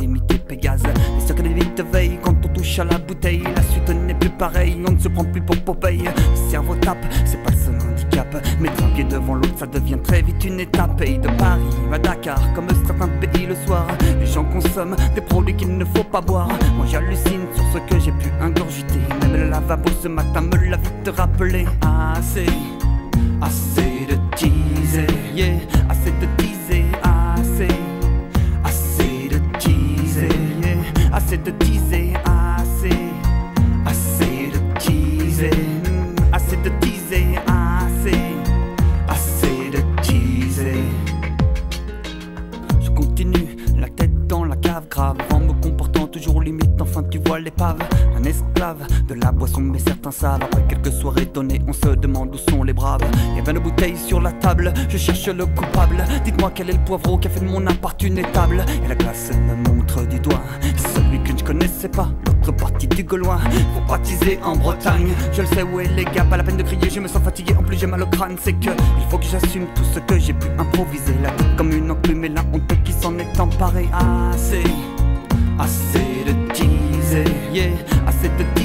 imiter Pégase. Les sûr que les vies te veillent quand on touche à la bouteille. La suite n'est plus pareille, on ne se prend plus pour Popeye. Le cerveau tape, c'est pas le seul handicap, mais d'un pied devant l'autre ça devient très vite une étape. Et de Paris à Dakar, comme certains pays le soir, les gens consomment des produits qu'il ne faut pas boire. Moi j'hallucine sur ce que j'ai pu ingurgiter. Même le lavabo ce matin me l'a vite rappelé. Assez de teaser, yeah, assez de teaser, assez de teaser, yeah, assez de teaser, assez de teaser, assez de teaser, assez de teaser. Je continue, la tête dans la cave, grave, en me comportant toujours limite, enfin tu vois l'épave. Un esclave de la boisson, mais certains savent. Après quelques soirées données, on se demande où sont les braves. Y'a 20 bouteilles sur la table, je cherche le coupable. Dites-moi quel est le poivreau qui a fait de mon appart une étable. Et la glace me montre du doigt celui que je connaissais pas, l'autre partie du Gaulois. Faut baptiser en Bretagne, je le sais où est les gars. Pas la peine de crier, je me sens fatigué, en plus j'ai mal au crâne. C'est que il faut que j'assume tout ce que j'ai pu improviser. La tête comme une enclume et la honte qui s'en est emparée. Assez de teaser, yeah, assez de teaser.